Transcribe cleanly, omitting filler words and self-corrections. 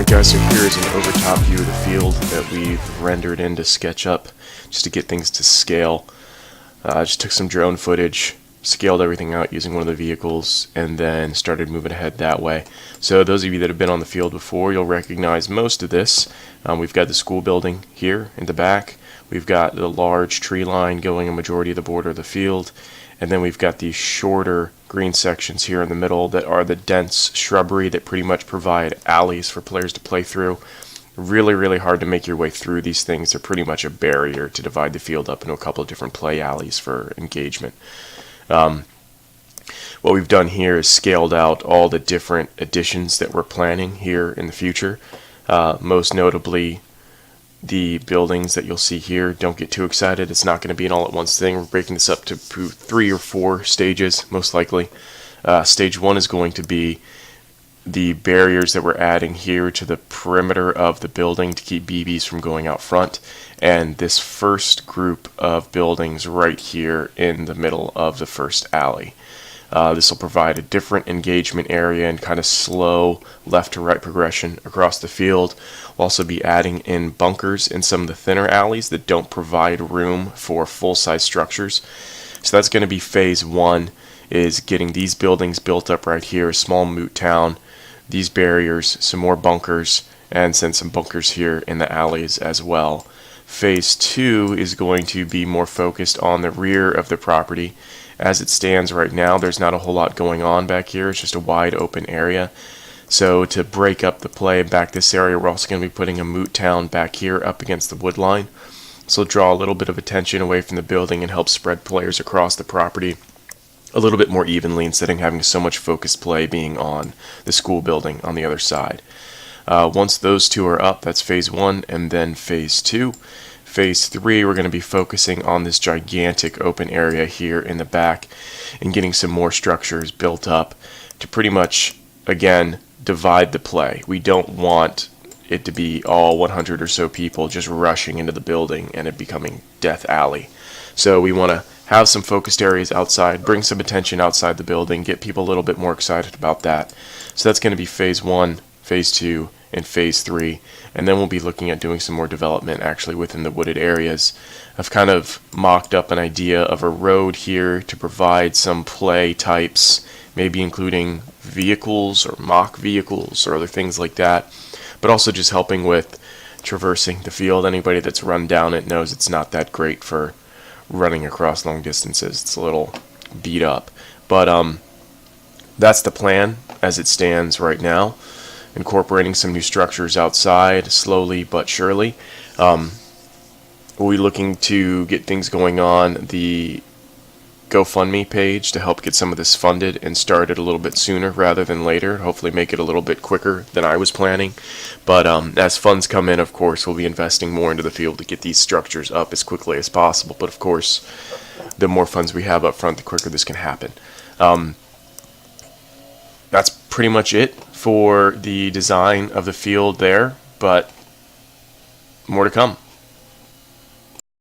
Alright guys, so here is an overtop view of the field that we've rendered into SketchUp just to get things to scale. I just took some drone footage, scaled everything out using one of the vehicles, and then started moving ahead that way. So those of you that have been on the field before, you'll recognize most of this. We've got the school building here in the back. We've got the large tree line going a majority of the border of the field. And then we've got these shorter green sections here in the middle that are the dense shrubbery that pretty much provide alleys for players to play through. Really, really hard to make your way through these things. They're pretty much a barrier to divide the field up into a couple of different play alleys for engagement. What we've done here is scaled out all the different additions that we're planning here in the future. Most notably, the buildings that you'll see here. Don't get too excited. It's not going to be an all-at-once thing. We're breaking this up to 3 or 4 stages, most likely. Stage 1 is going to be the barriers that we're adding here to the perimeter of the building to keep BBs from going out front, and this first group of buildings right here in the middle of the first alley. This will provide a different engagement area and kind of slow left to right progression across the field. We'll also be adding in bunkers in some of the thinner alleys that don't provide room for full-size structures. So that's going to be phase 1, is getting these buildings built up right here, a small moot town, these barriers, some more bunkers, and then some bunkers here in the alleys as well. Phase 2 is going to be more focused on the rear of the property. As it stands right now, there's not a whole lot going on back here. It's just a wide open area. So to break up the play back this area, we're also going to be putting a moot town back here up against the wood line. So draw a little bit of attention away from the building and help spread players across the property a little bit more evenly instead of having so much focused play being on the school building on the other side. Once those two are up, that's phase 1, and then phase 2. Phase 3, we're going to be focusing on this gigantic open area here in the back and getting some more structures built up to pretty much, again, divide the play. We don't want it to be all 100 or so people just rushing into the building and it becoming Death Alley. So we want to have some focused areas outside, bring some attention outside the building, get people a little bit more excited about that. So that's going to be phase 1, phase 2, and phase 3, and then we'll be looking at doing some more development actually within the wooded areas. I've kind of mocked up an idea of a road here to provide some play types, maybe including vehicles or mock vehicles or other things like that, but also just helping with traversing the field. Anybody that's run down it knows it's not that great for running across long distances. It's a little beat up, but that's the plan as it stands right now. Incorporating some new structures outside slowly but surely. We'll be looking to get things going on the GoFundMe page to help get some of this funded and started a little bit sooner rather than later. Hopefully make it a little bit quicker than I was planning. But as funds come in, of course, we'll be investing more into the field to get these structures up as quickly as possible. But of course, the more funds we have up front, the quicker this can happen. That's pretty much it for the design of the field there, but more to come.